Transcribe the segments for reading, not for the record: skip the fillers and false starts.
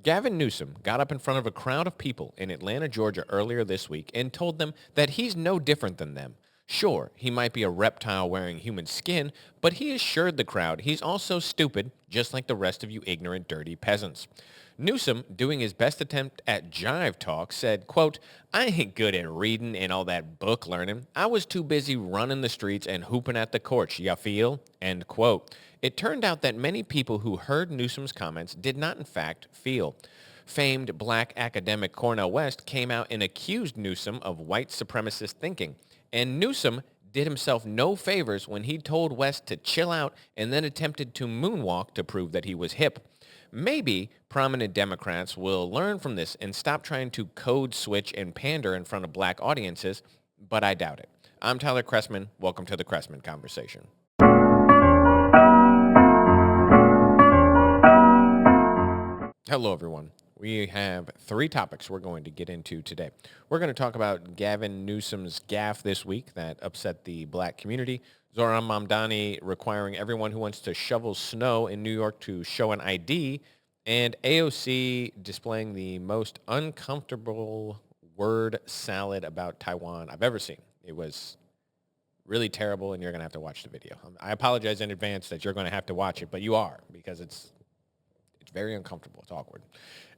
Gavin Newsom got up in front of a crowd of people in Atlanta, Georgia earlier this week and told them that he's no different than them. Sure, he might be a reptile wearing human skin, but he assured the crowd he's also stupid, just like the rest of you ignorant, dirty peasants. Newsom, doing his best attempt at jive talk, said, quote, "I ain't good at reading and all that book learning. I was too busy running the streets and hooping at the courts, ya feel?" End quote. It turned out that many people who heard Newsom's comments did not in fact feel. Famed black academic Cornel West came out and accused Newsom of white supremacist thinking. And Newsom did himself no favors when he told West to chill out and then attempted to moonwalk to prove that he was hip. Maybe prominent Democrats will learn from this and stop trying to code switch and pander in front of black audiences, but I doubt it. I'm Tyler Chrestman. Welcome to the Chrestman Conversation. Hello, everyone. We have three topics we're going to get into today. We're going to talk about Gavin Newsom's gaffe this week that upset the black community, Zohran Mamdani requiring everyone who wants to shovel snow in New York to show an ID, and AOC displaying the most uncomfortable word salad about Taiwan I've ever seen. It was really terrible, and you're going to have to watch the video. I apologize in advance that you're going to have to watch it, but you are, because it's very uncomfortable. It's awkward.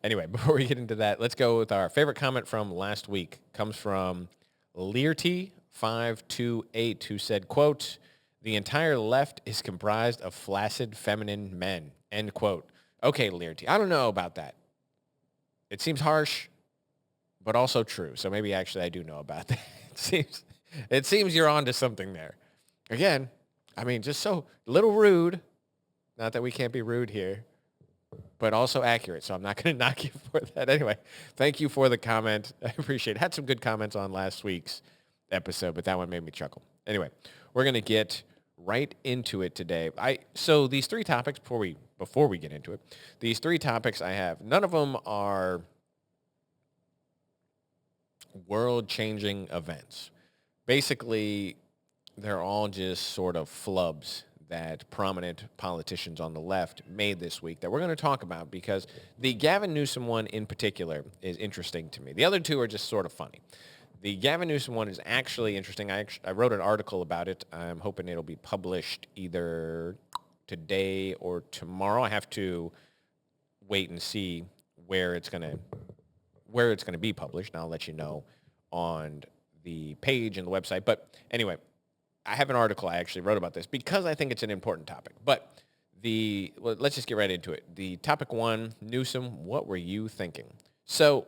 Anyway, before we get into that, let's go with our favorite comment from last week. Comes from Learty528, who said, quote, "The entire left is comprised of flaccid feminine men." End quote. Okay, Learty, I don't know about that. It seems harsh, but also true. So maybe actually I do know about that. It seems you're onto something there. Again, I mean, just so little rude. Not that we can't be rude here, but also accurate, so I'm not going to knock you for that. Anyway, thank you for the comment. I appreciate it. Had some good comments on last week's episode, but that one made me chuckle. Anyway, we're going to get right into it today. So these three topics, before we get into it, these three topics I have, none of them are world-changing events. Basically, they're all just sort of flubs that prominent politicians on the left made this week that we're going to talk about, because the Gavin Newsom one in particular is interesting to me. The other two are just sort of funny. The Gavin Newsom one is actually interesting. I wrote an article about it. I'm hoping it'll be published either today or tomorrow. I have to wait and see where it's going to be published, and I'll let you know on the page and the website. But anyway, I have an article I actually wrote about this because I think it's an important topic. But let's just get right into it. The topic one, Newsom, what were you thinking? So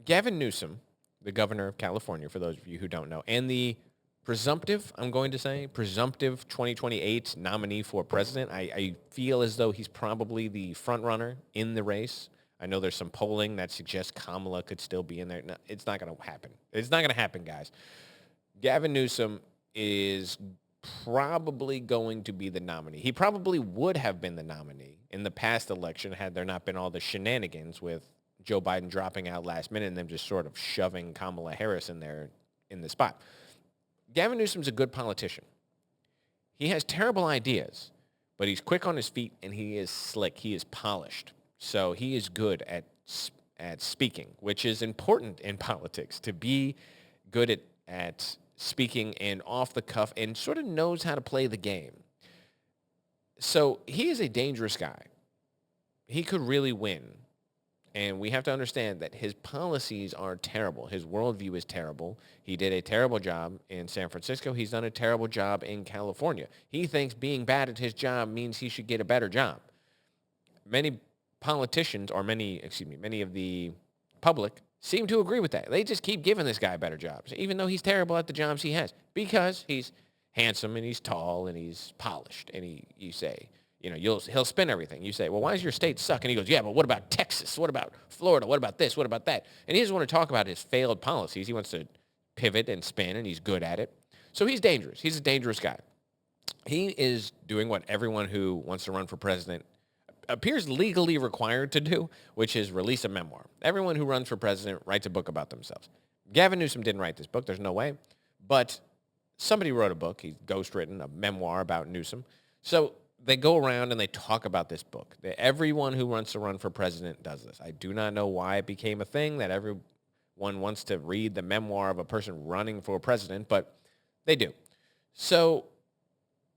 Gavin Newsom, the governor of California, for those of you who don't know, and the presumptive 2028 nominee for president, I feel as though he's probably the front runner in the race. I know there's some polling that suggests Kamala could still be in there. No, it's not going to happen. It's not going to happen, guys. Gavin Newsom is probably going to be the nominee. He probably would have been the nominee in the past election had there not been all the shenanigans with Joe Biden dropping out last minute and them just sort of shoving Kamala Harris in there in the spot. Gavin Newsom's a good politician. He has terrible ideas, but he's quick on his feet and he is slick. He is polished. So he is good at speaking, which is important in politics, to be good at speaking and off the cuff and sort of knows how to play the game. So he is a dangerous guy. He could really win. And we have to understand that his policies are terrible. His worldview is terrible. He did a terrible job in San Francisco. He's done a terrible job in California. He thinks being bad at his job means he should get a better job. Many politicians, or many of the public, seem to agree with that. They just keep giving this guy better jobs, even though he's terrible at the jobs he has, because he's handsome and he's tall and he's polished. And you say, he'll spin everything. You say, well, why does your state suck? And he goes, yeah, but what about Texas? What about Florida? What about this? What about that? And he doesn't want to talk about his failed policies. He wants to pivot and spin, and he's good at it. So he's dangerous. He's a dangerous guy. He is doing what everyone who wants to run for president appears legally required to do, which is release a memoir. Everyone who runs for president writes a book about themselves. Gavin Newsom didn't write this book. There's no way. But somebody wrote a book. He's ghostwritten a memoir about Newsom. So they go around and they talk about this book. Everyone who wants to run for president does this. I do not know why it became a thing that everyone wants to read the memoir of a person running for president, but they do. So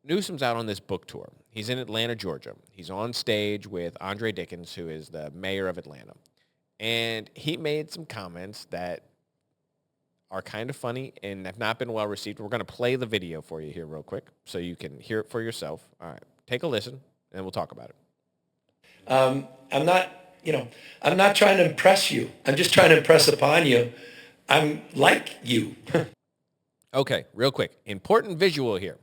Newsom's out on this book tour. He's in Atlanta, Georgia. He's on stage with Andre Dickens, who is the mayor of Atlanta. And he made some comments that are kind of funny and have not been well received. We're going to play the video for you here real quick so you can hear it for yourself. All right, take a listen, and we'll talk about it. I'm not trying to impress you. I'm just trying to impress upon you. I'm like you. Okay, real quick. Important visual here.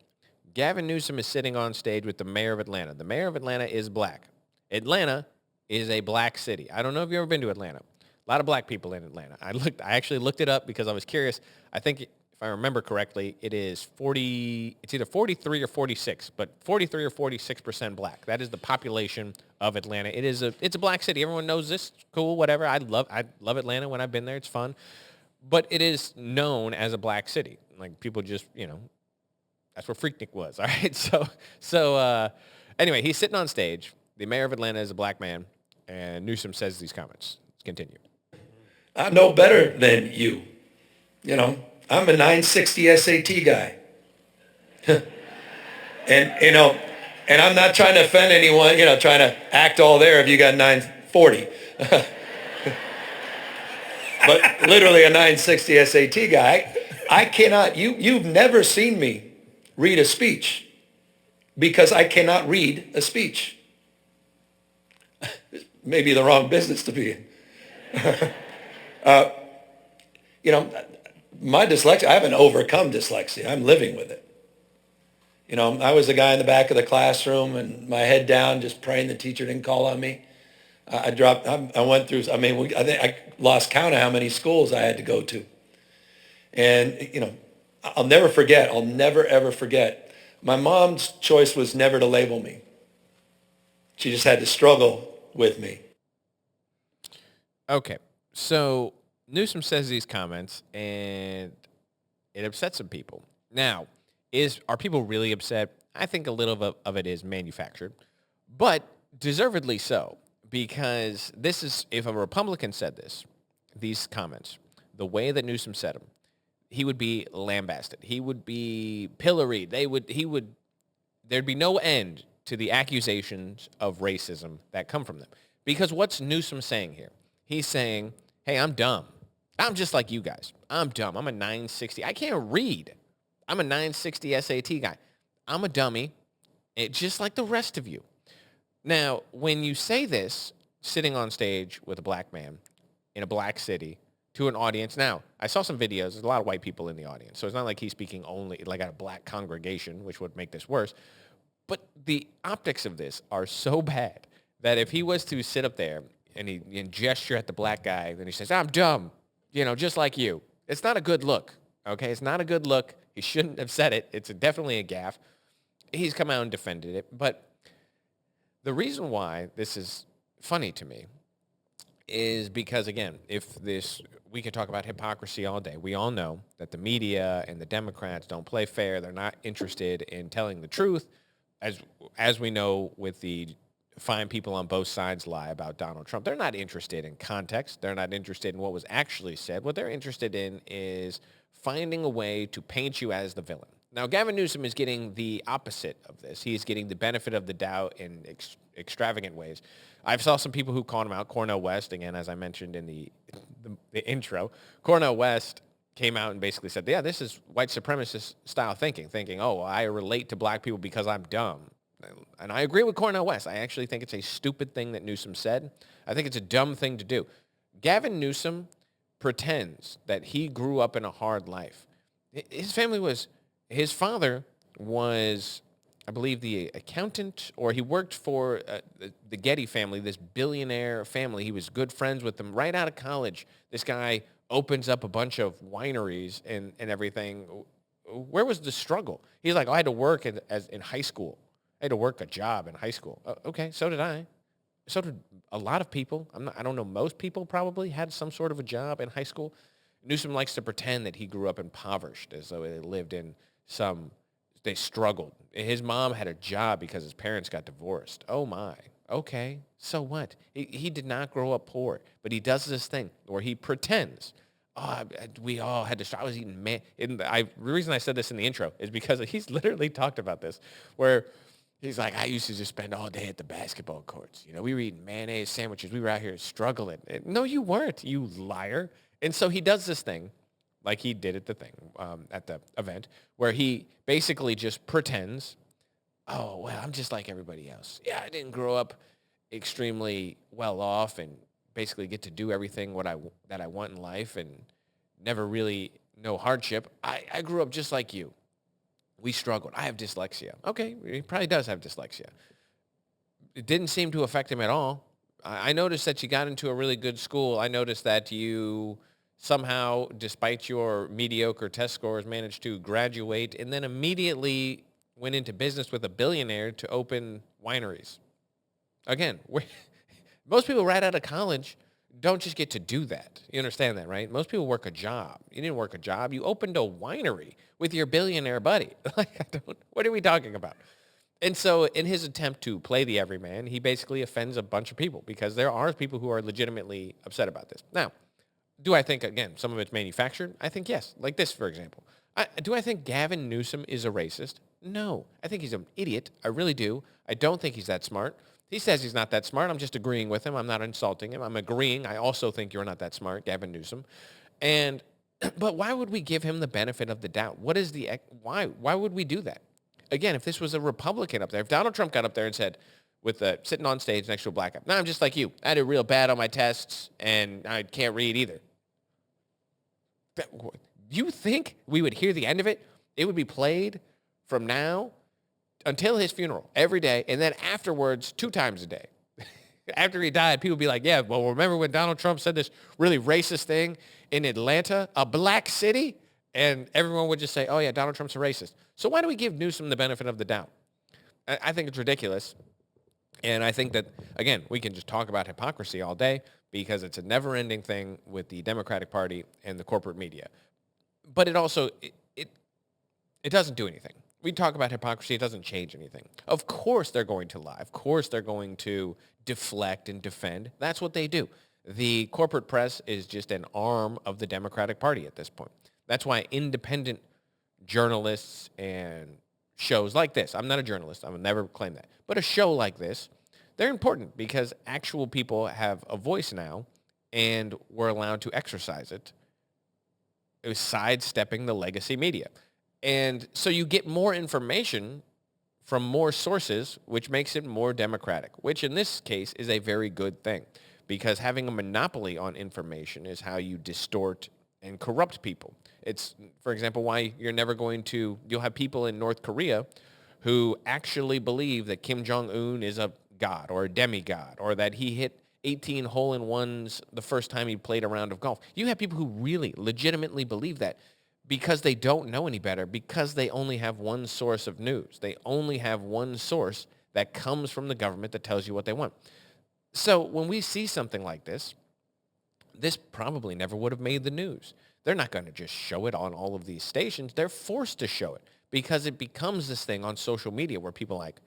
Gavin Newsom is sitting on stage with the mayor of Atlanta. The mayor of Atlanta is black. Atlanta is a black city. I don't know if you've ever been to Atlanta. A lot of black people in Atlanta. I actually looked it up because I was curious. I think, if I remember correctly, it's either 43 or 46, but 43 or 46% black. That is the population of Atlanta. It's a black city. Everyone knows this. Cool, whatever. I love Atlanta when I've been there. It's fun. But it is known as a black city. Like, people just, that's where Freaknik was. All right. So anyway, he's sitting on stage. The mayor of Atlanta is a black man, and Newsom says these comments. Let's continue. I'm no better than you. I'm a 960 SAT guy. and I'm not trying to offend anyone, trying to act all there if you got 940. But literally a 960 SAT guy. I cannot, you've never seen me read a speech because I cannot read a speech. Maybe the wrong business to be in. My dyslexia, I haven't overcome dyslexia. I'm living with it. I was the guy in the back of the classroom and my head down, just praying the teacher didn't call on me. I went through, I think I lost count of how many schools I had to go to. And, I'll never ever forget. My mom's choice was never to label me. She just had to struggle with me. Okay, so Newsom says these comments, and it upsets some people. Now, are people really upset? I think a little of it is manufactured, but deservedly so, because this is, if a Republican said these comments, the way that Newsom said them, he would be lambasted. He would be pilloried. There'd be no end to the accusations of racism that come from them. Because what's Newsom saying here? He's saying, hey, I'm dumb. I'm just like you guys. I'm dumb. I'm a 960. I can't read. I'm a 960 SAT guy. I'm a dummy, just like the rest of you. Now, when you say this, sitting on stage with a black man in a black city to an audience, now, I saw some videos. There's a lot of white people in the audience, so it's not like he's speaking only like at a black congregation, which would make this worse. But the optics of this are so bad that if he was to sit up there and gesture at the black guy, then he says, I'm dumb, just like you. It's not a good look, okay? It's not a good look. He shouldn't have said it. It's definitely a gaffe. He's come out and defended it. But the reason why this is funny to me is because, again, we could talk about hypocrisy all day. We all know that the media and the Democrats don't play fair. They're not interested in telling the truth. As we know, with the fine people on both sides lie about Donald Trump. They're not interested in context. They're not interested in what was actually said. What they're interested in is finding a way to paint you as the villain. Now, Gavin Newsom is getting the opposite of this. He's getting the benefit of the doubt in extravagant ways. I've saw some people who called him out. Cornel West, again, as I mentioned in the intro, Cornel West came out and basically said, yeah, this is white supremacist style thinking, oh, I relate to black people because I'm dumb. And I agree with Cornel West. I actually think it's a stupid thing that Newsom said. I think it's a dumb thing to do. Gavin Newsom pretends that he grew up in a hard life. His father was, I believe, the accountant, or he worked for the Getty family, this billionaire family. He was good friends with them right out of college. This guy opens up a bunch of wineries and everything. Where was the struggle? He's like, I had to work in high school. I had to work a job in high school. Okay, so did I. So did a lot of people. I don't know, most people probably had some sort of a job in high school. Newsom likes to pretend that he grew up impoverished, as though they lived in they struggled. His mom had a job because his parents got divorced. Oh my. Okay. So what? He did not grow up poor, but he does this thing where he pretends. We all had to. I was eating man. The reason I said this in the intro is because he's literally talked about this, where he's like, I used to just spend all day at the basketball courts. We were eating mayonnaise sandwiches. We were out here struggling. No, you weren't, you liar. And so he does this thing, like he did at the event, where he basically just pretends, oh, well, I'm just like everybody else. Yeah, I didn't grow up extremely well off and basically get to do everything that I want in life and never really no hardship. I grew up just like you. We struggled. I have dyslexia. Okay, he probably does have dyslexia. It didn't seem to affect him at all. I noticed that you got into a really good school. I noticed that you somehow, despite your mediocre test scores, managed to graduate and then immediately went into business with a billionaire to open wineries. Again, most people right out of college don't just get to do that. You understand that, right? Most people work a job. You didn't work a job. You opened a winery with your billionaire buddy. What are we talking about? And so in his attempt to play the everyman, he basically offends a bunch of people because there are people who are legitimately upset about this. Now, do I think, again, some of it's manufactured? I think yes. Like this, for example. Do I think Gavin Newsom is a racist? No. I think he's an idiot. I really do. I don't think he's that smart. He says he's not that smart. I'm just agreeing with him. I'm not insulting him. I'm agreeing. I also think you're not that smart, Gavin Newsom. But why would we give him the benefit of the doubt? Why? Why would we do that? Again, if this was a Republican up there, if Donald Trump got up there and said, sitting on stage next to a black guy, no, I'm just like you. I did real bad on my tests, and I can't read either. You think we would hear the end of it? It would be played from now until his funeral every day, and then afterwards 2 times a day. After he died, people would be like, yeah, well, remember when Donald Trump said this really racist thing in Atlanta, a black city? And everyone would just say, oh, yeah, Donald Trump's a racist. So why do we give Newsom the benefit of the doubt? I think it's ridiculous. And I think that, again, we can just talk about hypocrisy all day because it's a never-ending thing with the Democratic Party and the corporate media. But it also, it doesn't do anything. We talk about hypocrisy, it doesn't change anything. Of course they're going to lie. Of course they're going to deflect and defend. That's what they do. The corporate press is just an arm of the Democratic Party at this point. That's why independent journalists and shows like this, I'm not a journalist, I would never claim that, but a show like this, they're important because actual people have a voice now and we're allowed to exercise it. It was sidestepping the legacy media. And so you get more information from more sources, which makes it more democratic, which in this case is a very good thing because having a monopoly on information is how you distort and corrupt people. It's, for example, why you'll have people in North Korea who actually believe that Kim Jong-un is a god or a demigod or that he hit 18 hole-in-ones the first time he played a round of golf. You have people who really legitimately believe that because they don't know any better, because they only have one source of news. They only have one source that comes from the government that tells you what they want. So when we see something like this, this probably never would have made the news. They're not going to just show it on all of these stations. They're forced to show it because it becomes this thing on social media where people like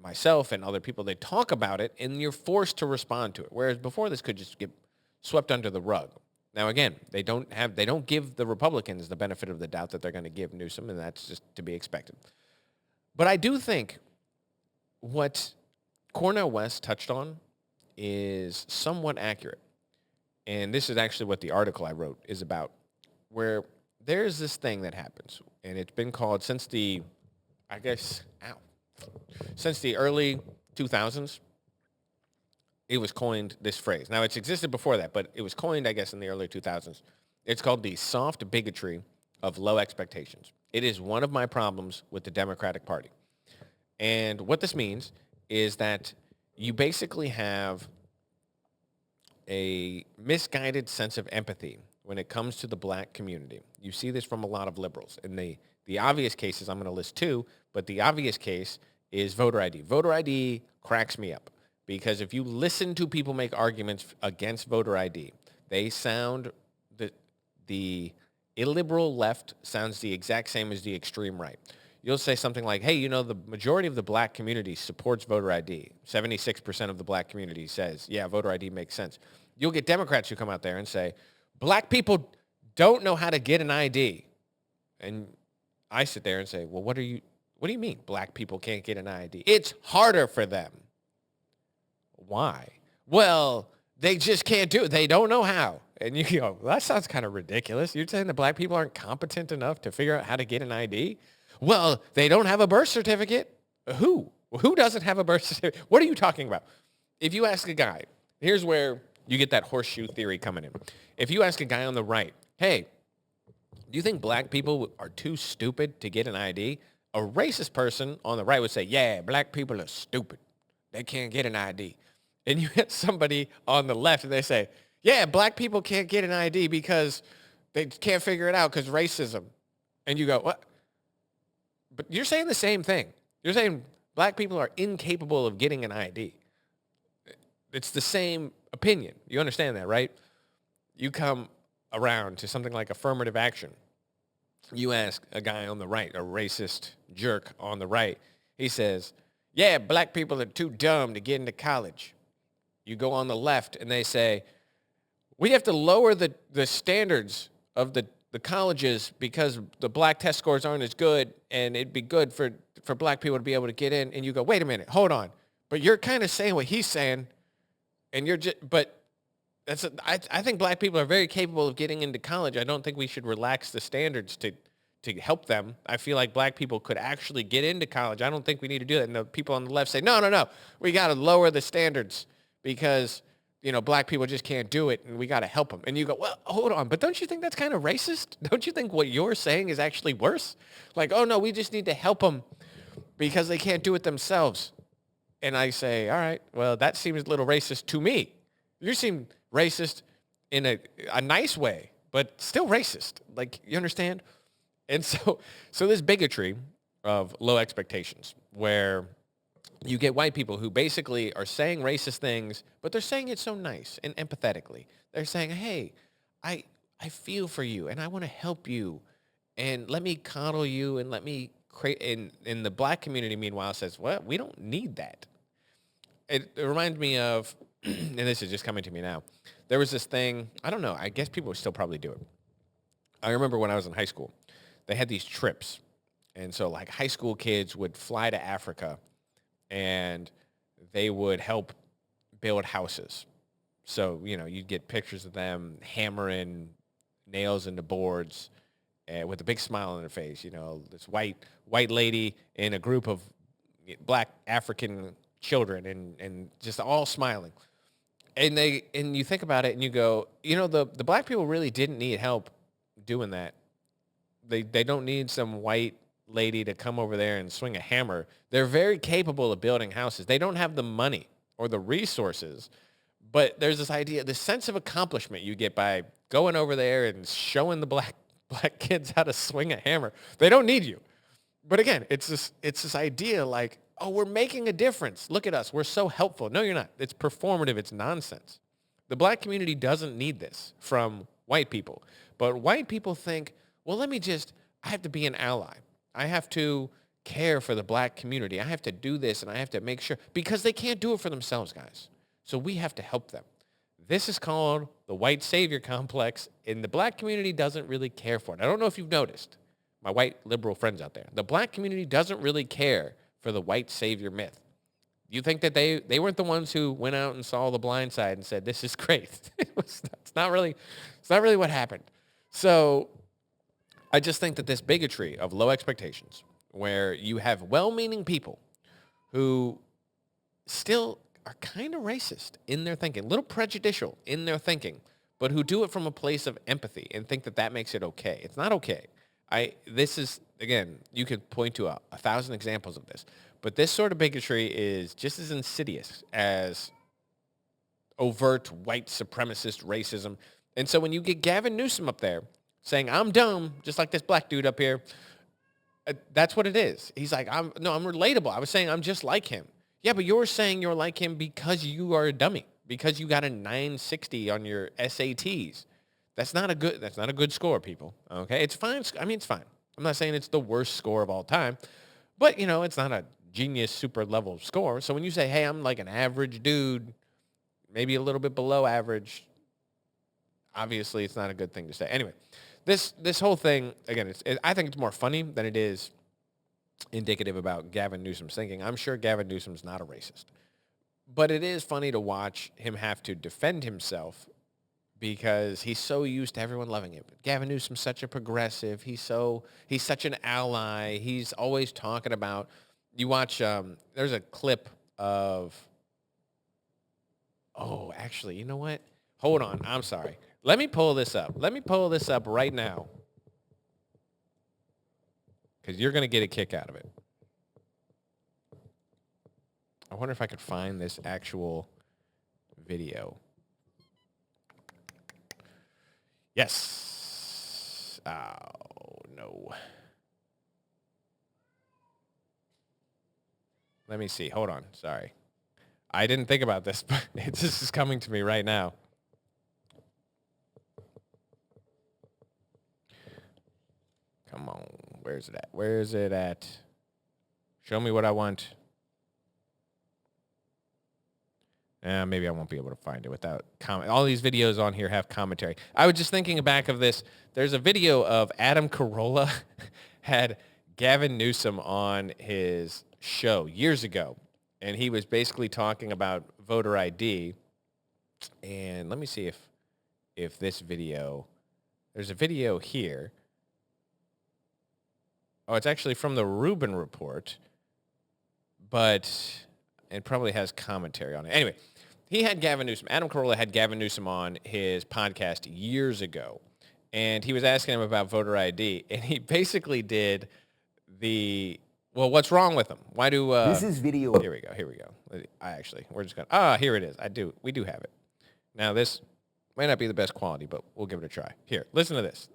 myself and other people, they talk about it and you're forced to respond to it. Whereas before this could just get swept under the rug. Now, again, they don't give the Republicans the benefit of the doubt that they're going to give Newsom, and that's just to be expected. But I do think what Cornel West touched on is somewhat accurate. And this is actually what the article I wrote is about, where there's this thing that happens, and it's been called since the early 2000s. It was coined, this phrase. Now, it's existed before that, but it was coined, I guess, in the early 2000s. It's called the soft bigotry of low expectations. It is one of my problems with the Democratic Party. And what this means is that you basically have a misguided sense of empathy when it comes to the black community. You see this from a lot of liberals. And the obvious cases, I'm going to list 2, but the obvious case is voter ID. Voter ID cracks me up. Because if you listen to people make arguments against voter ID, they sound, the illiberal left sounds the exact same as the extreme right. you'll say something like, hey, the majority of the black community supports voter ID. 76% of the black community says, yeah, voter ID makes sense. You'll get Democrats who come out there and say, black people don't know how to get an ID. And I sit there and say, well, what do you mean black people can't get an ID? It's harder for them. Why? Well, they just can't do it. They don't know how. And you go, well, that sounds kind of ridiculous. You're saying that black people aren't competent enough to figure out how to get an ID? Well, they don't have a birth certificate. Who? Who doesn't have a birth certificate? What are you talking about? If you ask a guy, here's where you get that horseshoe theory coming in. If you ask a guy on the right, hey, do you think black people are too stupid to get an ID? A racist person on the right would say, yeah, black people are stupid. They can't get an ID. And you get somebody on the left and they say, yeah, black people can't get an ID because they can't figure it out because racism. And you go, what? But you're saying the same thing. You're saying black people are incapable of getting an ID. It's the same opinion. You understand that, right? You come around to something like affirmative action. You ask a guy on the right, a racist jerk on the right, he says, yeah, black people are too dumb to get into college. You go on the left and they say, we have to lower the standards of the colleges because the black test scores aren't as good and it'd be good for black people to be able to get in. And you go, wait a minute, hold on. But you're kind of saying what he's saying and you're just, but I think black people are very capable of getting into college. I don't think we should relax the standards to help them. I feel like black people could actually get into college. I don't think we need to do that. And the people on the left say, no, we got to lower the standards because, black people just can't do it and we got to help them. And you go, well, hold on. But don't you think that's kind of racist? Don't you think what you're saying is actually worse? Like, oh, no, we just need to help them because they can't do it themselves. And I say, all right, well, that seems a little racist to me. You seem racist in a nice way, but still racist. Like, you understand? And so this bigotry of low expectations where you get white people who basically are saying racist things, but they're saying it so nice and empathetically. They're saying, hey, I feel for you and I want to help you and let me coddle you and let me create. And the black community, meanwhile, says, well, we don't need that. It reminds me of, and this is just coming to me now, there was this thing, I don't know, I guess people would still probably do it. I remember when I was in high school, they had these trips. And so like high school kids would fly to Africa and they would help build houses. So, you'd get pictures of them hammering nails into boards with a big smile on their face. This white lady in a group of black African children and just all smiling. And you think about it and you go, the black people really didn't need help doing that. They don't need some white lady to come over there and swing a hammer. They're very capable of building houses. They don't have the money or the resources, but there's this idea, this sense of accomplishment you get by going over there and showing the black kids how to swing a hammer. They don't need you. But again, it's this idea like, oh, we're making a difference. Look at us. We're so helpful. No, you're not. It's performative. It's nonsense. The black community doesn't need this from white people. But white people think, well, I have to be an ally. I have to care for the black community. I have to do this and I have to make sure, because they can't do it for themselves, guys. So we have to help them. This is called the white savior complex, and the black community doesn't really care for it. I don't know if you've noticed, my white liberal friends out there. The black community doesn't really care for the white savior myth. You think that they weren't the ones who went out and saw The Blind Side and said, this is great. It's not really what happened. So I just think that this bigotry of low expectations, where you have well-meaning people who still are kind of racist in their thinking, a little prejudicial in their thinking, but who do it from a place of empathy and think that makes it okay. It's not okay. This is, again, you could point to 1,000 examples of this, but this sort of bigotry is just as insidious as overt white supremacist racism. And so when you get Gavin Newsom up there saying, I'm dumb, just like this black dude up here, that's what it is. He's like, I'm relatable. I was saying I'm just like him. Yeah, but you're saying you're like him because you are a dummy, because you got a 960 on your SATs. That's not a good score, people. Okay, it's fine. I mean, it's fine. I'm not saying it's the worst score of all time, but, it's not a genius super level score. So when you say, hey, I'm like an average dude, maybe a little bit below average, obviously it's not a good thing to say. Anyway, this whole thing, again, I think it's more funny than it is indicative about Gavin Newsom's thinking. I'm sure Gavin Newsom's not a racist. But it is funny to watch him have to defend himself because he's so used to everyone loving him. Gavin Newsom's such a progressive. He's such an ally. He's always talking about, you watch, there's a clip of, actually, you know what? Hold on. I'm sorry. Let me pull this up. Right now. Because you're going to get a kick out of it. I wonder if I could find this actual video. Yes. Oh, no. Let me see. Hold on. Sorry. I didn't think about this, but this is coming to me right now. Come on. Where is it at? Show me what I want. Maybe I won't be able to find it without comment. All these videos on here have commentary. I was just thinking back of this. There's a video of Adam Carolla had Gavin Newsom on his show years ago, and he was basically talking about voter ID. And let me see if this video, there's a video here. Oh, it's actually from the Rubin Report, but it probably has commentary on it. Anyway, he had Gavin Newsom. Adam Carolla had Gavin Newsom on his podcast years ago, and he was asking him about voter ID, and he basically did what's wrong with them? Why do... this is video. Here we go. We're just going to... here it is. We do have it. Now, this might not be the best quality, but we'll give it a try. Here, listen to this.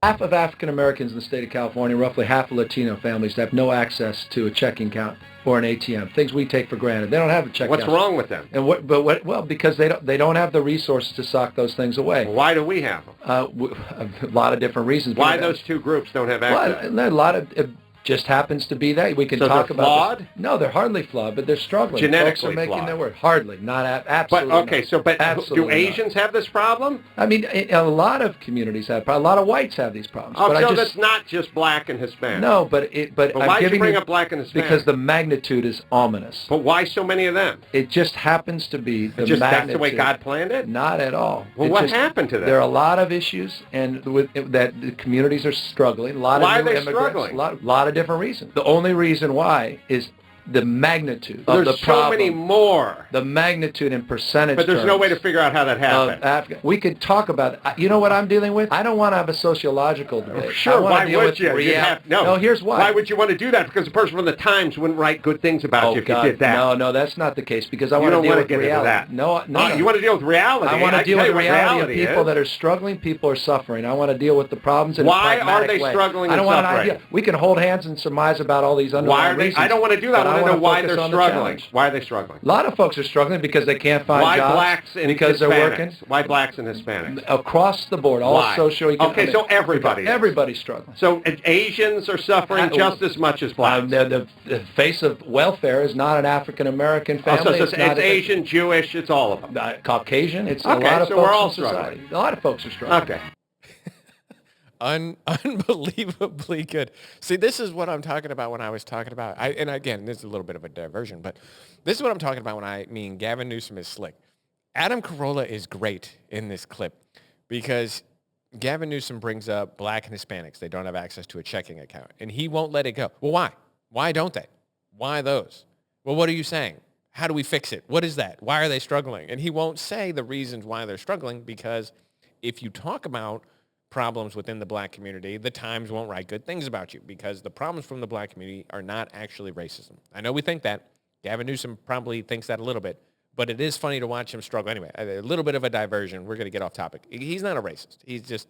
Half of African Americans in the state of California, roughly half of Latino families have no access to a checking account or an ATM. Things we take for granted. They don't have a checking account. What's wrong with them? And well, because they don't have the resources to sock those things away. Well, why do we have them? A lot of different reasons. Why those two groups don't have access? Well, a lot of it just happens to be that. We can talk they're about flawed? This. No, they're hardly flawed, but they're struggling. Genetically Folks are making flawed. their word. Hardly, not absolutely. But okay, not. do Absolutely Asians have this problem? I mean, a lot of communities have. A lot of whites have these problems. Oh, but so that's not just black and Hispanic. No, but why did you bring up black and Hispanic? Because the magnitude is ominous. But why so many of them? It just happens to be the magnitude. That's the way magnitude. God planned it? Not at all. Well, what happened to that? There are a lot of issues, and that the communities are struggling. A lot Why of new are they immigrants. struggling? A lot of different reasons. The only reason why is the magnitude of the There's problem. so many more. The magnitude in percentage But there's no terms way to figure out how that happened. We could talk about it. You know what I'm dealing with? I don't want to have a sociological debate. Sure, why would you? No, here's why. Why would you want to do that? Because the person from the Times wouldn't write good things about you if you did that. No, that's not the case, because I want to deal with reality. No. You want to deal with reality. I want to deal with the reality of people is. that are struggling. People are suffering. I want to deal with the problems in Why a pragmatic are they way. struggling I and don't want suffering? an idea. We can hold hands and surmise about all these underlying reasons. I don't want to do that. I want to know why they're struggling. Why are they struggling? A lot of folks are struggling because they can't find Why jobs. blacks and because Hispanics? they're working. Why blacks and Hispanics? Across the board, all Why? socioeconomic. Okay, so everybody. Everybody's struggling. So Asians are suffering just as much as blacks. The face of welfare is not an African American family. So it's Asian, Jewish, it's all of them. Caucasian. It's Okay, a lot of so folks we're all in society. struggling. A lot of folks are struggling. Okay. Unbelievably good. See, this is what I'm talking about when I was talking about, and again, this is a little bit of a diversion, but this is what I'm talking about when I mean Gavin Newsom is slick. Adam Carolla is great in this clip because Gavin Newsom brings up black and Hispanics. They don't have access to a checking account, and he won't let it go. Well, why? Why don't they? Why those? Well, what are you saying? How do we fix it? What is that? Why are they struggling? And he won't say the reasons why they're struggling, because if you talk about problems within the black community, the Times won't write good things about you, because the problems from the black community are not actually racism. I know we think that. Gavin Newsom probably thinks that a little bit, but it is funny to watch him struggle. Anyway, a little bit of a diversion. We're going to get off topic. He's not a racist. He's just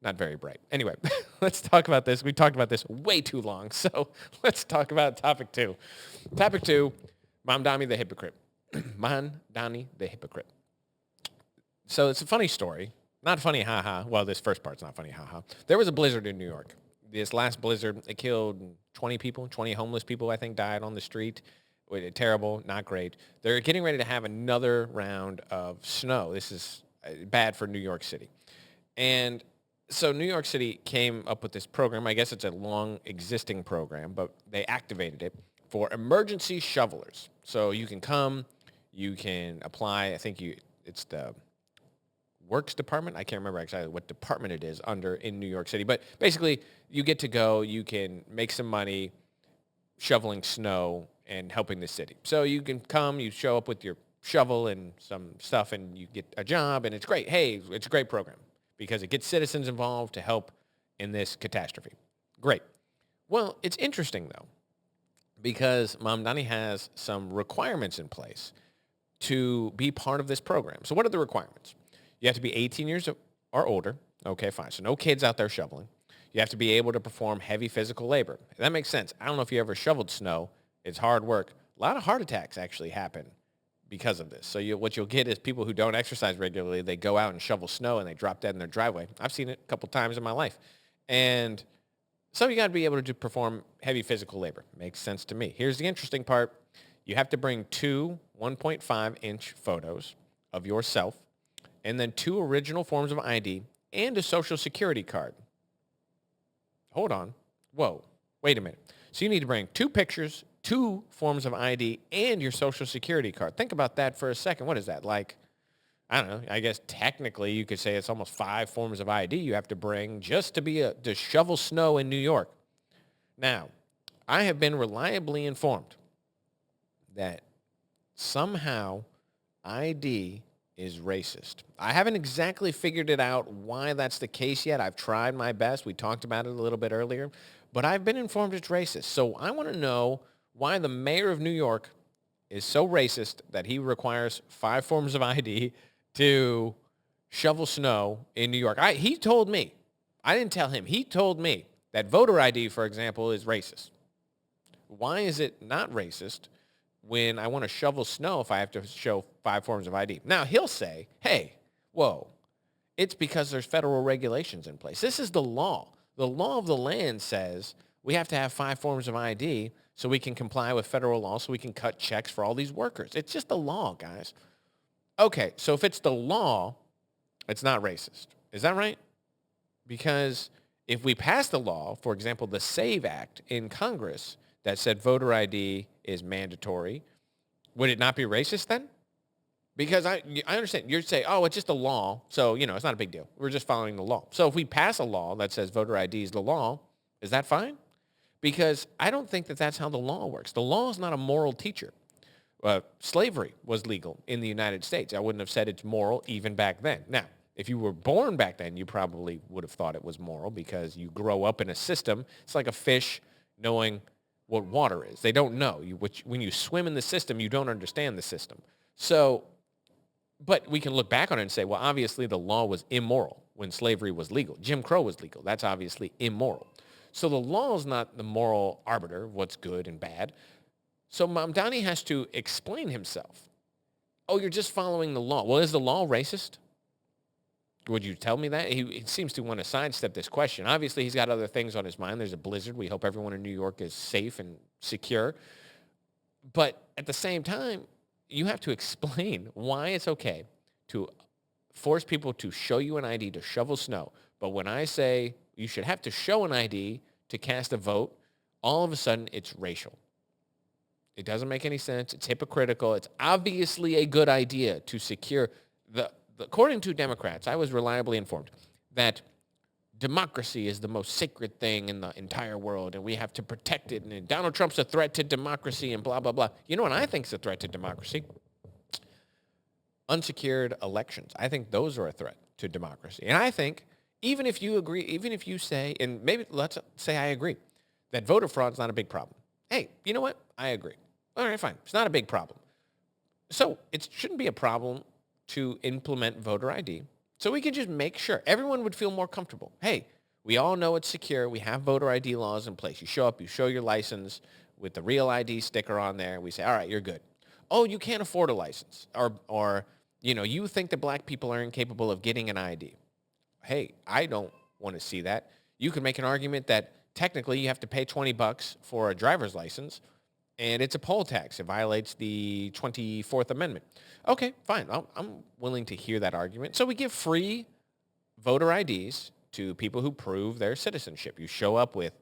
not very bright. Anyway, let's talk about this. We talked about this way too long, so let's talk about topic two. Topic two, Mamdani the hypocrite. Mamdani the hypocrite. So it's a funny story. Not funny, haha. Well, this first part's not funny, haha. There was a blizzard in New York. this last blizzard, it killed 20 people, 20 homeless people, I think, died on the street. Terrible, not great. They're getting ready to have another round of snow. This is bad for New York City. And so New York City came up with this program. I guess it's a long existing program, but they activated it for emergency shovelers. So you can come, you can apply. I think it's the Works Department. I can't remember exactly what department it is under in New York City. But basically, you get to go. You can make some money shoveling snow and helping the city. So you can come, you show up with your shovel and some stuff, and you get a job, and it's great. Hey, it's a great program because it gets citizens involved to help in this catastrophe. Great. Well, it's interesting, though, because Mamdani has some requirements in place to be part of this program. So what are the requirements? You have to be 18 years or older. Okay, fine. So no kids out there shoveling. You have to be able to perform heavy physical labor. That makes sense. I don't know if you ever shoveled snow. It's hard work. A lot of heart attacks actually happen because of this. So what you'll get is people who don't exercise regularly, they go out and shovel snow and they drop dead in their driveway. I've seen it a couple times in my life. And so you got to be able to perform heavy physical labor. Makes sense to me. Here's the interesting part. You have to bring 2 1.5-inch photos of yourself and then 2 original forms of ID and a social security card. Hold on. Whoa. Wait a minute. So you need to bring 2 pictures, 2 forms of ID, and your social security card. Think about that for a second. What is that? Like, I don't know. I guess technically you could say it's almost 5 forms of ID you have to bring just to shovel snow in New York. Now, I have been reliably informed that somehow ID is racist. I haven't exactly figured it out why that's the case yet. I've tried my best. We talked about it a little bit earlier. But I've been informed it's racist. So I want to know why the mayor of New York is so racist that he requires 5 forms of ID to shovel snow in New York. He told me. I didn't tell him. He told me that voter ID, for example, is racist. Why is it not racist when I want to shovel snow if I have to show 5 forms of ID? Now, he'll say, hey, whoa, it's because there's federal regulations in place. This is the law. The law of the land says we have to have 5 forms of ID so we can comply with federal law, so we can cut checks for all these workers. It's just the law, guys. Okay, so if it's the law, it's not racist. Is that right? Because if we pass the law, for example, the SAVE Act in Congress that said voter ID is mandatory, would it not be racist then? Because I understand. You're saying, oh, it's just a law, so, it's not a big deal. We're just following the law. So if we pass a law that says voter ID is the law, is that fine? Because I don't think that that's how the law works. The law is not a moral teacher. Slavery was legal in the United States. I wouldn't have said it's moral even back then. Now, if you were born back then, you probably would have thought it was moral because you grow up in a system. It's like a fish knowing what water is. They don't know. When you swim in the system, you don't understand the system. So, but we can look back on it and say, well, obviously the law was immoral when slavery was legal. Jim Crow was legal. That's obviously immoral. So the law is not the moral arbiter of what's good and bad. So Mamdani has to explain himself. Oh, you're just following the law. Well, is the law racist? Would you tell me that? He seems to want to sidestep this question. Obviously, he's got other things on his mind. There's a blizzard. We hope everyone in New York is safe and secure. But at the same time, you have to explain why it's okay to force people to show you an ID to shovel snow. But when I say you should have to show an ID to cast a vote, all of a sudden it's racial. It doesn't make any sense. It's hypocritical. It's obviously a good idea to secure according to Democrats, I was reliably informed that democracy is the most sacred thing in the entire world, and we have to protect it, and Donald Trump's a threat to democracy, and blah, blah, blah. You know what I think is a threat to democracy? Unsecured elections. I think those are a threat to democracy. And I think, even if you agree, even if you say, and maybe let's say I agree, that voter fraud is not a big problem. Hey, you know what? I agree. All right, fine. It's not a big problem. So it shouldn't be a problem to implement voter ID. So we can just make sure everyone would feel more comfortable. Hey, we all know it's secure. We have voter ID laws in place. You show up, you show your license with the real ID sticker on there. We say, all right, you're good. Oh, you can't afford a license. Or you think that black people are incapable of getting an ID. Hey, I don't want to see that. You can make an argument that technically you have to pay $20 for a driver's license, and it's a poll tax. It violates the 24th Amendment. Okay, fine. I'm willing to hear that argument. So we give free voter IDs to people who prove their citizenship. You show up with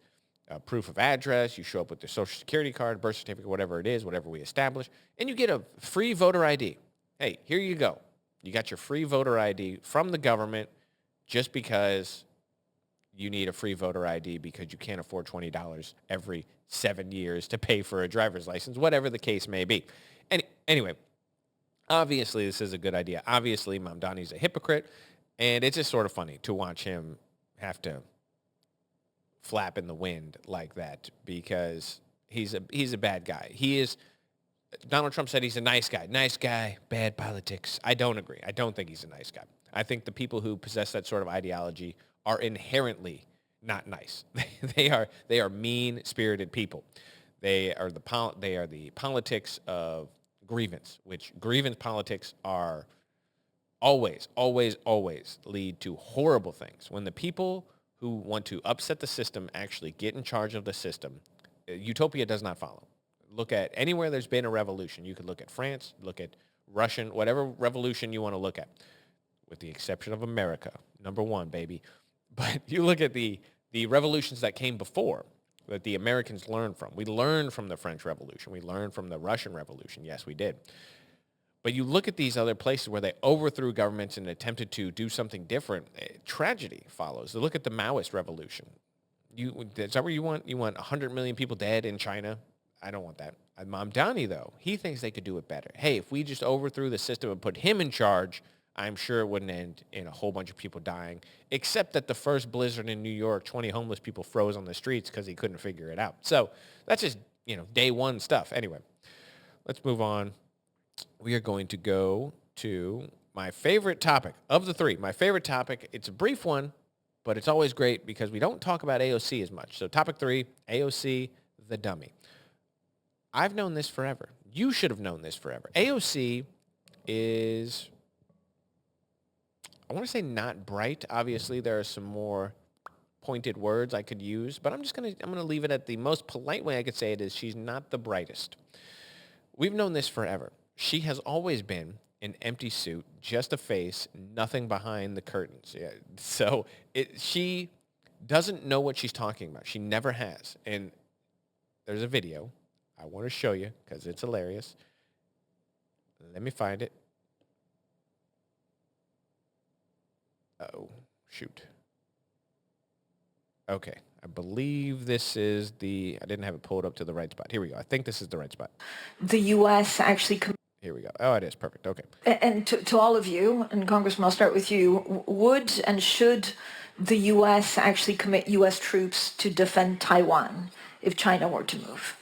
proof of address, you show up with their social security card, birth certificate, whatever it is, whatever we establish, and you get a free voter ID. Hey, here you go. You got your free voter ID from the government just because you need a free voter ID because you can't afford $20 every 7 years to pay for a driver's license, whatever the case may be. Anyway, obviously this is a good idea. Obviously, Mamdani's a hypocrite, and it's just sort of funny to watch him have to flap in the wind like that because he's a bad guy. Donald Trump said he's a nice guy, bad politics. I don't agree. I don't think he's a nice guy. I think the people who possess that sort of ideology are inherently not nice. They are mean-spirited people. They are the politics of grievance, which grievance politics are always lead to horrible things. When the people who want to upset the system actually get in charge of the system, utopia does not follow. Look at anywhere there's been a revolution. You could look at France, look at Russian, whatever revolution you want to look at, with the exception of America, number one, baby. But you look at the revolutions that came before that the Americans learned from. We learned from the French Revolution. We learned from the Russian Revolution. Yes, we did. But you look at these other places where they overthrew governments and attempted to do something different, tragedy follows. So look at the Maoist revolution. Is that where you want 100 million people dead in China? I don't want that. Mamdani, though, he thinks they could do it better. Hey, if we just overthrew the system and put him in charge, I'm sure it wouldn't end in a whole bunch of people dying, except that the first blizzard in New York, 20 homeless people froze on the streets because he couldn't figure it out. So that's just, day one stuff. Anyway, let's move on. We are going to go to my favorite topic of the three. My favorite topic, it's a brief one, but it's always great because we don't talk about AOC as much. So topic 3, AOC, the dummy. I've known this forever. You should have known this forever. AOC is, I want to say not bright. Obviously, there are some more pointed words I could use, but I'm going to leave it at the most polite way I could say it is she's not the brightest. We've known this forever. She has always been an empty suit, just a face, nothing behind the curtains. Yeah. So she doesn't know what she's talking about. She never has. And there's a video I want to show you because it's hilarious. Let me find it. Oh, shoot. Okay. I believe this is I didn't have it pulled up to the right spot. Here we go. I think this is the right spot. The U.S. actually... Here we go. Oh, it is. Perfect. Okay. And to all of you, and Congressman, I'll start with you, would and should the U.S. actually commit U.S. troops to defend Taiwan if China were to move?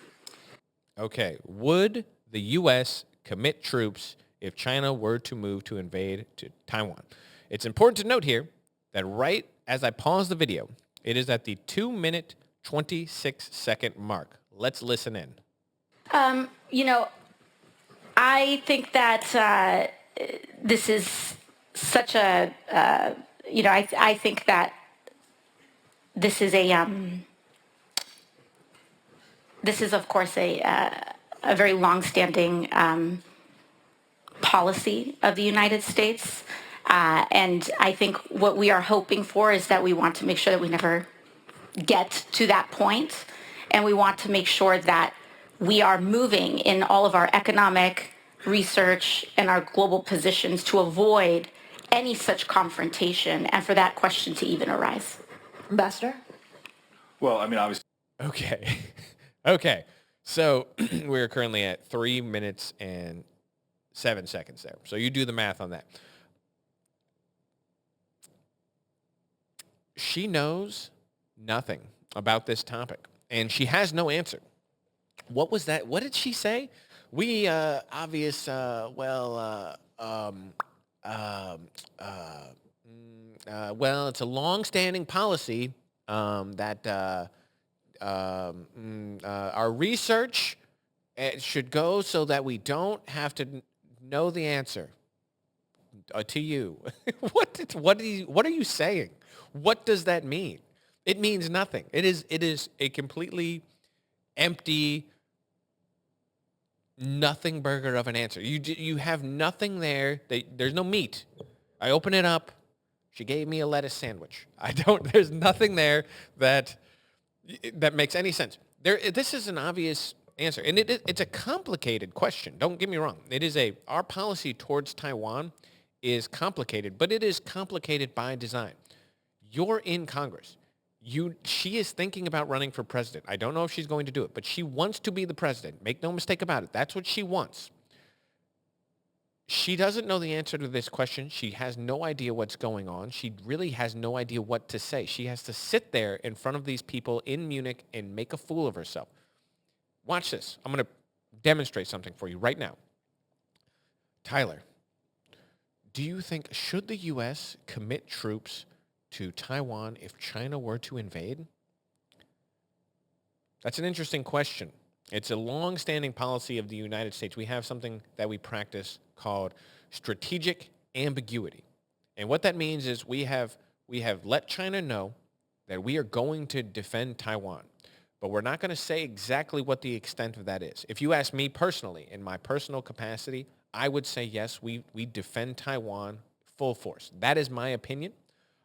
Okay. Would the U.S. commit troops if China were to move to invade to Taiwan? It's important to note here that right as I pause the video, it is at the 2-minute, 26-second mark. Let's listen in. I think that this is such a, I think that this is of course a very long-standing policy of the United States. And I think what we are hoping for is that we want to make sure that we never get to that point, and we want to make sure that we are moving in all of our economic research and our global positions to avoid any such confrontation and for that question to even arise. Ambassador? Well, I mean, obviously. Okay. Okay. So we're currently at 3 minutes and 7 seconds there. So you do the math on that. She knows nothing about this topic, and she has no answer. What was that? What did she say? Well, it's a long-standing policy that our research should go so that we don't have to know the answer to you. What are you saying? What does that mean? It means nothing. It is a completely empty, nothing burger of an answer. You have nothing there. There's no meat. I open it up. She gave me a lettuce sandwich. There's nothing there that makes any sense. This is an obvious answer. And it's a complicated question. Don't get me wrong. Our policy towards Taiwan is complicated, but it is complicated by design. You're in Congress. She is thinking about running for president. I don't know if she's going to do it, but she wants to be the president. Make no mistake about it. That's what she wants. She doesn't know the answer to this question. She has no idea what's going on. She really has no idea what to say. She has to sit there in front of these people in Munich and make a fool of herself. Watch this. I'm going to demonstrate something for you right now. Tyler, do you think, should the U.S. commit troops to Taiwan if China were to invade? That's an interesting question. It's a long-standing policy of the United States. We have something that we practice called strategic ambiguity. And what that means is we have let China know that we are going to defend Taiwan, but we're not going to say exactly what the extent of that is. If you ask me personally, in my personal capacity, I would say yes, we defend Taiwan full force. That is my opinion.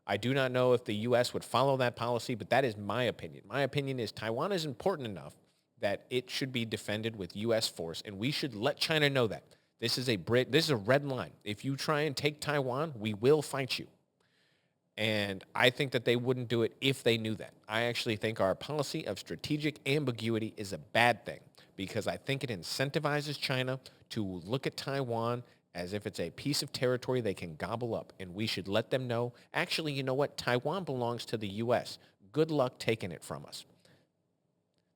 I do not know if the U.S. would follow that policy, but that is my opinion. My opinion is Taiwan is important enough that it should be defended with U.S. force, and we should let China know that. This is a red line. If you try and take Taiwan, we will fight you. And I think that they wouldn't do it if they knew that. I actually think our policy of strategic ambiguity is a bad thing because I think it incentivizes China to look at Taiwan as if it's a piece of territory they can gobble up. And we should let them know, actually, you know what? Taiwan belongs to the U.S. Good luck taking it from us.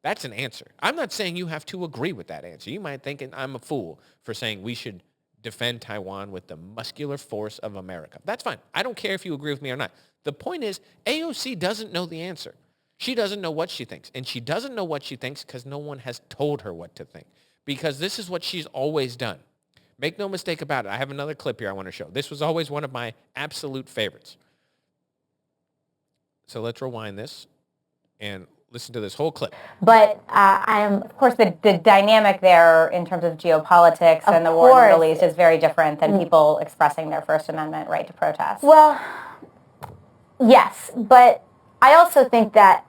That's an answer. I'm not saying you have to agree with that answer. You might think I'm a fool for saying we should defend Taiwan with the muscular force of America. That's fine. I don't care if you agree with me or not. The point is, AOC doesn't know the answer. She doesn't know what she thinks. And she doesn't know what she thinks because no one has told her what to think. Because this is what she's always done. Make no mistake about it. I have another clip here I want to show. This was always one of my absolute favorites. So let's rewind this and listen to this whole clip. But of course, the dynamic there in terms of geopolitics and the war in the Middle East is very different than people expressing their First Amendment right to protest. Well, yes, but I also think that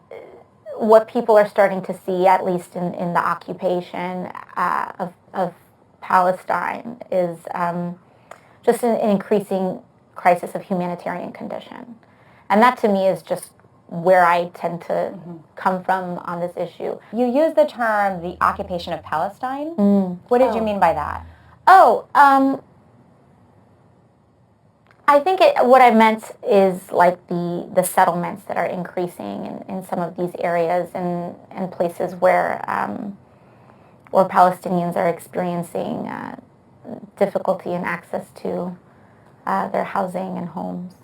what people are starting to see, at least in the occupation of Palestine, is just an increasing crisis of humanitarian condition. And that to me is just where I tend to come from on this issue. You use the term the occupation of Palestine. What did you mean by that? I think what I meant is like the settlements that are increasing in some of these areas and places where Palestinians are experiencing difficulty in access to their housing and homes.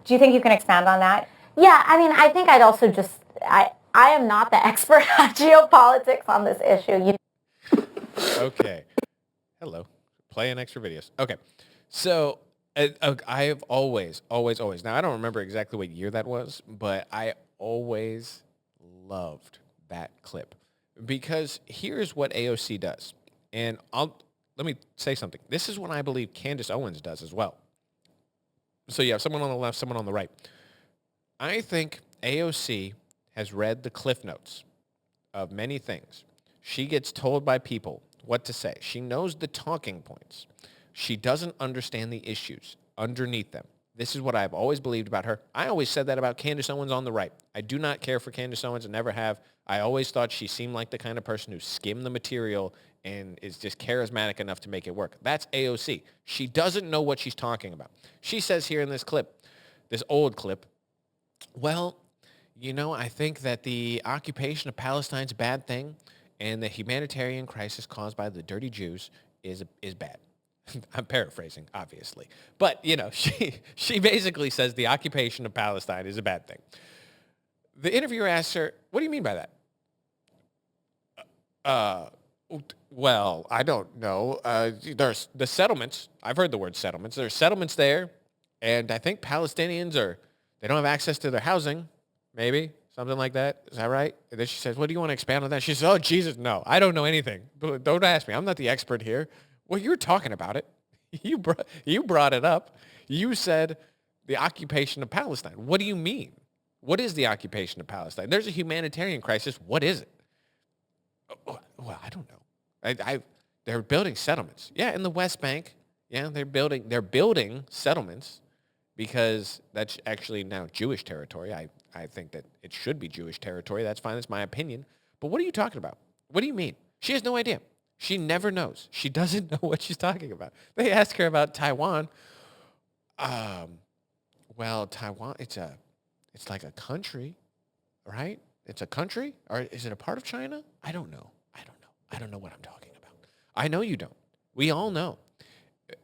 Do you think you can expand on that? Yeah, I mean, I think I'd also just, I am not the expert on geopolitics on this issue. Okay. Hello. Playing extra videos. Okay. So I have always, now I don't remember exactly what year that was, but I always loved that clip because here's what AOC does. And let me say something. This is what I believe Candace Owens does as well. So you have someone on the left, someone on the right. I think AOC has read the Cliff Notes of many things. She gets told by people what to say. She knows the talking points. She doesn't understand the issues underneath them. This is what I've always believed about her. I always said that about Candace Owens on the right. I do not care for Candace Owens and never have. I always thought she seemed like the kind of person who skimmed the material and is just charismatic enough to make it work. That's AOC. She doesn't know what she's talking about. She says here in this clip, this old clip, well, you know, I think that the occupation of Palestine is a bad thing, and the humanitarian crisis caused by the dirty Jews is bad. I'm paraphrasing, obviously. But, you know, she basically says the occupation of Palestine is a bad thing. The interviewer asks her, what do you mean by that? Well, I don't know. There's the settlements. I've heard the word settlements. There's settlements there, and I think Palestinians they don't have access to their housing, maybe. Something like that. Is that right? And then she says, what do you want to expand on that? She says, oh, Jesus, no. I don't know anything. Don't ask me. I'm not the expert here. Well, you're talking about it. You brought it up. You said the occupation of Palestine. What do you mean? What is the occupation of Palestine? There's a humanitarian crisis. What is it? Well, I don't know. They're building settlements. Yeah, in the West Bank. Yeah, they're building settlements because that's actually now Jewish territory. I think that it should be Jewish territory. That's fine. That's my opinion. But what are you talking about? What do you mean? She has no idea. She never knows. She doesn't know what she's talking about. They ask her about Taiwan. Well, Taiwan, it's like a country, right? It's a country? Or is it a part of China? I don't know. I don't know what I'm talking about. I know you don't. We all know.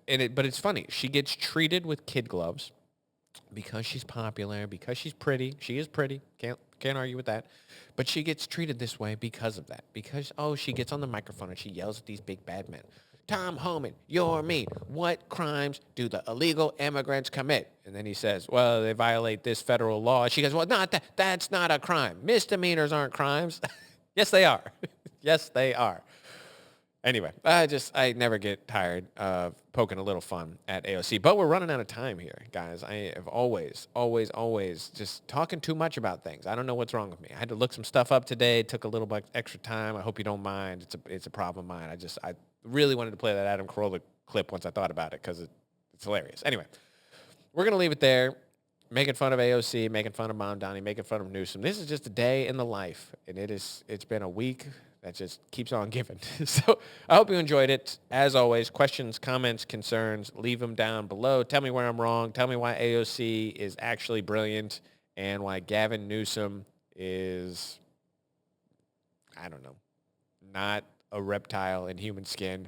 But it's funny. She gets treated with kid gloves because she's popular, because she's pretty. She is pretty. Can't argue with that. But she gets treated this way because of that. Because, she gets on the microphone and she yells at these big bad men. Tom Homan, you're me. What crimes do the illegal immigrants commit? And then he says, well, they violate this federal law. She goes, well, that's not a crime. Misdemeanors aren't crimes. Yes, they are. Yes, they are. Anyway, I never get tired of poking a little fun at AOC. But we're running out of time here, guys. I have always just talking too much about things. I don't know what's wrong with me. I had to look some stuff up today. It took a little bit extra time. I hope you don't mind. It's a problem of mine. I really wanted to play that Adam Carolla clip once I thought about it because it's hilarious. Anyway, we're going to leave it there. Making fun of AOC, making fun of Mom Donnie, making fun of Newsom. This is just a day in the life, and it's been a week that just keeps on giving. So I hope you enjoyed it. As always, questions, comments, concerns, leave them down below. Tell me where I'm wrong. Tell me why AOC is actually brilliant and why Gavin Newsom is, I don't know, not a reptile in human skin.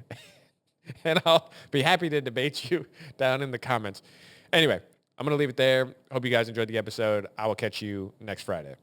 And I'll be happy to debate you down in the comments. Anyway, I'm going to leave it there. Hope you guys enjoyed the episode. I will catch you next Friday.